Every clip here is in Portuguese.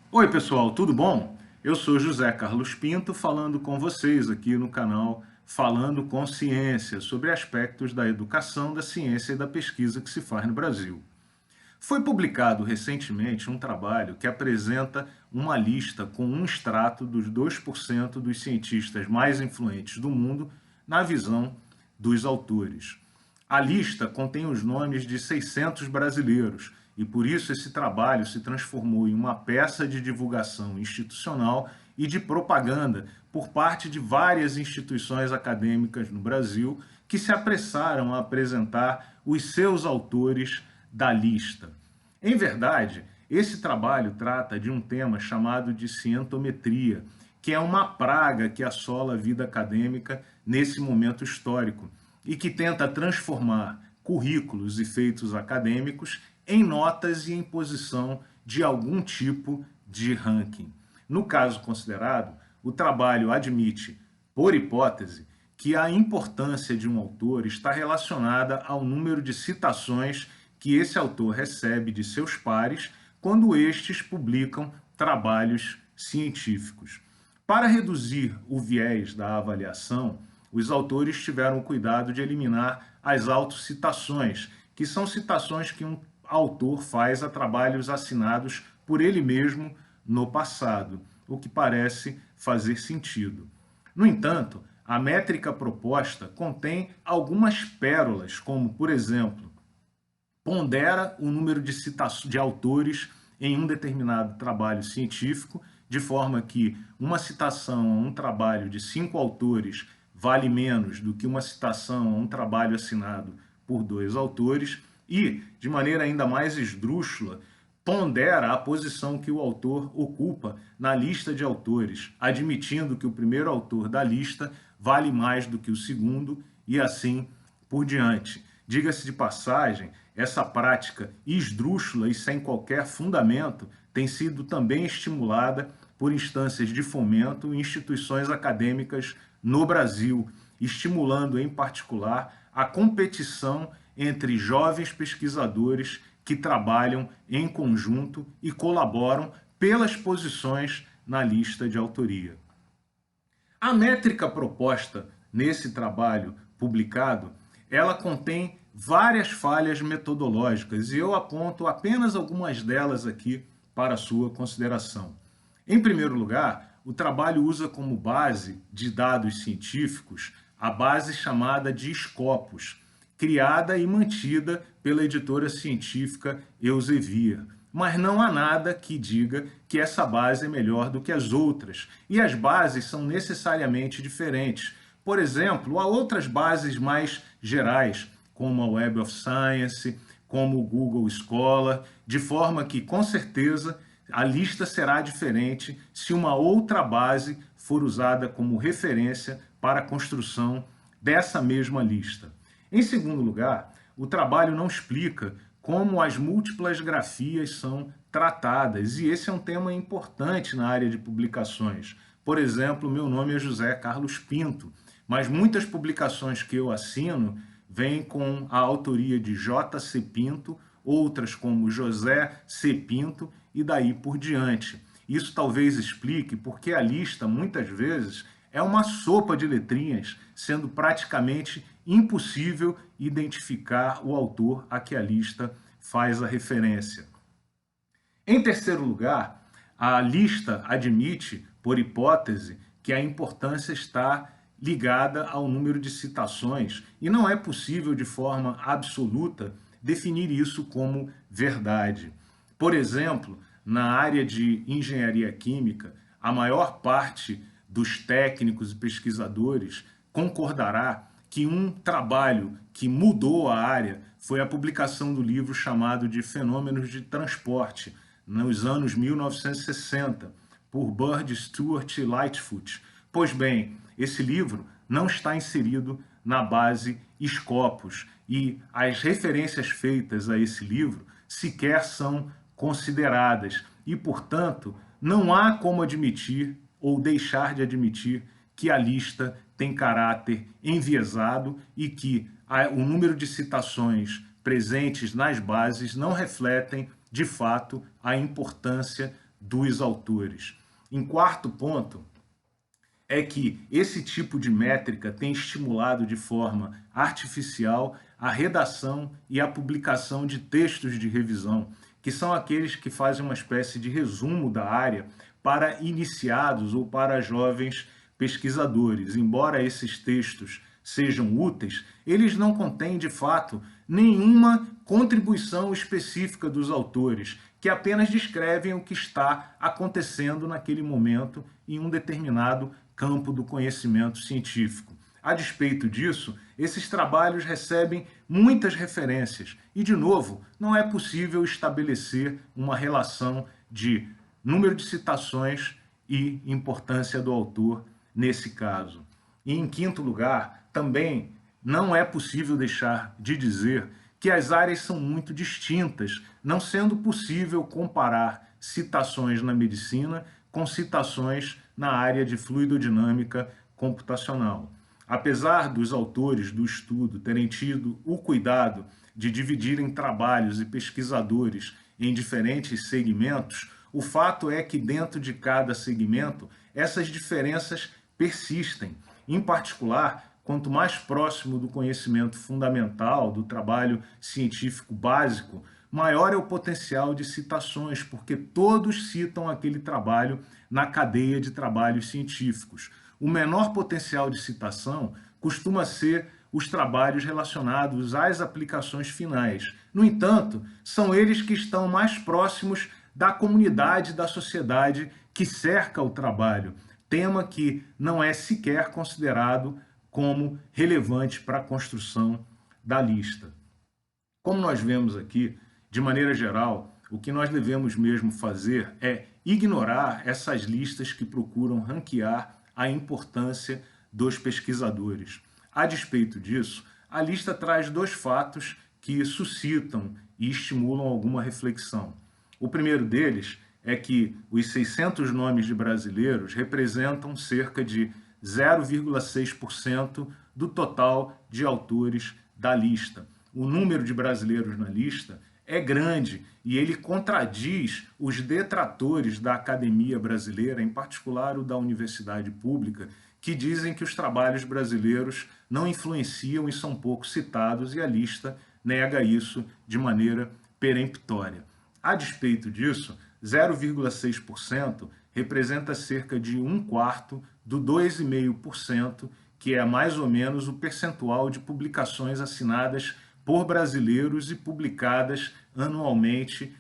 Oi pessoal, tudo bom? Eu sou José Carlos Pinto falando com vocês aqui no canal Falando com Ciência, sobre aspectos da educação, da ciência e da pesquisa que se faz no Brasil. Foi publicado recentemente um trabalho que apresenta uma lista com um extrato dos 2% dos cientistas mais influentes do mundo na visão dos autores. A lista contém os nomes de 600 brasileiros e por isso esse trabalho se transformou em uma peça de divulgação institucional e de propaganda por parte de várias instituições acadêmicas no Brasil que se apressaram a apresentar os seus autores da lista. Em verdade, esse trabalho trata de um tema chamado de cientometria, que é uma praga que assola a vida acadêmica nesse momento histórico e que tenta transformar currículos e feitos acadêmicos em notas e em posição de algum tipo de ranking. No caso considerado, o trabalho admite, por hipótese, que a importância de um autor está relacionada ao número de citações que esse autor recebe de seus pares quando estes publicam trabalhos científicos. Para reduzir o viés da avaliação, os autores tiveram o cuidado de eliminar as autocitações, que são citações que um autor faz a trabalhos assinados por ele mesmo no passado, o que parece fazer sentido. No entanto, a métrica proposta contém algumas pérolas, como, por exemplo, pondera o número de autores em um determinado trabalho científico, de forma que uma citação a um trabalho de 5 autores vale menos do que uma citação a um trabalho assinado por 2 autores e, de maneira ainda mais esdrúxula, pondera a posição que o autor ocupa na lista de autores, admitindo que o primeiro autor da lista vale mais do que o segundo e assim por diante. Diga-se de passagem, essa prática esdrúxula e sem qualquer fundamento tem sido também estimulada por instâncias de fomento e instituições acadêmicas no Brasil, estimulando em particular a competição entre jovens pesquisadores que trabalham em conjunto e colaboram pelas posições na lista de autoria. A métrica proposta nesse trabalho publicado, ela contém várias falhas metodológicas e eu aponto apenas algumas delas aqui para a sua consideração. Em primeiro lugar, o trabalho usa como base de dados científicos a base chamada de Scopus, criada e mantida pela editora científica Elsevier. Mas não há nada que diga que essa base é melhor do que as outras, e as bases são necessariamente diferentes. Por exemplo, há outras bases mais gerais, como a Web of Science, como o Google Scholar, de forma que, com certeza, a lista será diferente se uma outra base for usada como referência para a construção dessa mesma lista. Em segundo lugar, o trabalho não explica como as múltiplas grafias são tratadas, e esse é um tema importante na área de publicações. Por exemplo, meu nome é José Carlos Pinto, mas muitas publicações que eu assino vêm com a autoria de J.C. Pinto, outras como José C. Pinto e daí por diante. Isso talvez explique porque a lista, muitas vezes, é uma sopa de letrinhas, sendo praticamente impossível identificar o autor a que a lista faz a referência. Em terceiro lugar, a lista admite, por hipótese, que a importância está ligada ao número de citações e não é possível, de forma absoluta, definir isso como verdade. Por exemplo, na área de engenharia química, a maior parte dos técnicos e pesquisadores concordará que um trabalho que mudou a área foi a publicação do livro chamado de Fenômenos de Transporte, nos anos 1960, por Bird, Stewart e Lightfoot. Pois bem, esse livro não está inserido na base Scopus e as referências feitas a esse livro sequer são consideradas e, portanto, não há como admitir ou deixar de admitir que a lista tem caráter enviesado e que o número de citações presentes nas bases não refletem, de fato, a importância dos autores. Em quarto ponto, é que esse tipo de métrica tem estimulado de forma artificial a redação e a publicação de textos de revisão, que são aqueles que fazem uma espécie de resumo da área para iniciados ou para jovens pesquisadores. Embora esses textos sejam úteis, eles não contêm, de fato, nenhuma contribuição específica dos autores, que apenas descrevem o que está acontecendo naquele momento em um determinado campo do conhecimento científico. A despeito disso, esses trabalhos recebem muitas referências e, de novo, não é possível estabelecer uma relação de número de citações e importância do autor nesse caso. E, em quinto lugar, também não é possível deixar de dizer que as áreas são muito distintas, não sendo possível comparar citações na medicina com citações na área de fluidodinâmica computacional. Apesar dos autores do estudo terem tido o cuidado de dividirem trabalhos e pesquisadores em diferentes segmentos, o fato é que dentro de cada segmento essas diferenças persistem. Em particular, quanto mais próximo do conhecimento fundamental, do trabalho científico básico, maior é o potencial de citações, porque todos citam aquele trabalho na cadeia de trabalhos científicos. O menor potencial de citação costuma ser os trabalhos relacionados às aplicações finais. No entanto, são eles que estão mais próximos da comunidade, da sociedade que cerca o trabalho, tema que não é sequer considerado como relevante para a construção da lista. Como nós vemos aqui, de maneira geral, o que nós devemos mesmo fazer é ignorar essas listas que procuram ranquear a importância dos pesquisadores. A despeito disso, a lista traz dois fatos que suscitam e estimulam alguma reflexão. O primeiro deles é que os 600 nomes de brasileiros representam cerca de 0,6% do total de autores da lista. O número de brasileiros na lista é grande e ele contradiz os detratores da academia brasileira, em particular o da universidade pública, que dizem que os trabalhos brasileiros não influenciam e são pouco citados, e a lista nega isso de maneira peremptória. A despeito disso, 0,6% representa cerca de 1/4 do 2,5%, que é mais ou menos o percentual de publicações assinadas por brasileiros e publicadas anualmente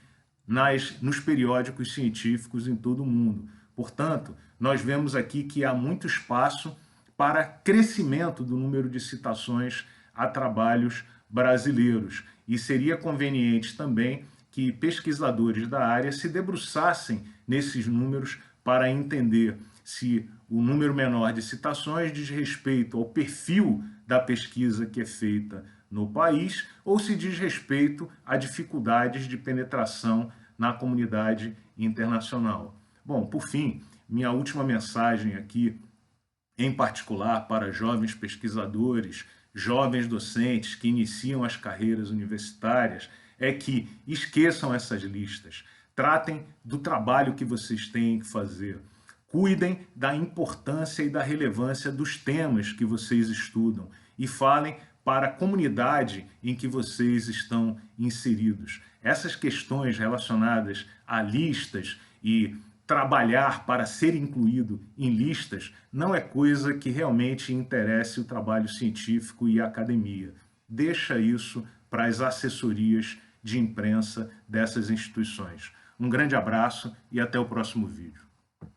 nos periódicos científicos em todo o mundo. Portanto, nós vemos aqui que há muito espaço para crescimento do número de citações a trabalhos brasileiros. E seria conveniente também que pesquisadores da área se debruçassem nesses números para entender se o número menor de citações diz respeito ao perfil da pesquisa que é feita no país ou se diz respeito a dificuldades de penetração na comunidade internacional. Bom, por fim, minha última mensagem aqui, em particular para jovens pesquisadores, jovens docentes que iniciam as carreiras universitárias, é que esqueçam essas listas, tratem do trabalho que vocês têm que fazer, cuidem da importância e da relevância dos temas que vocês estudam e falem para a comunidade em que vocês estão inseridos. Essas questões relacionadas a listas e trabalhar para ser incluído em listas não é coisa que realmente interesse o trabalho científico e a academia. Deixa isso para as assessorias de imprensa dessas instituições. Um grande abraço e até o próximo vídeo.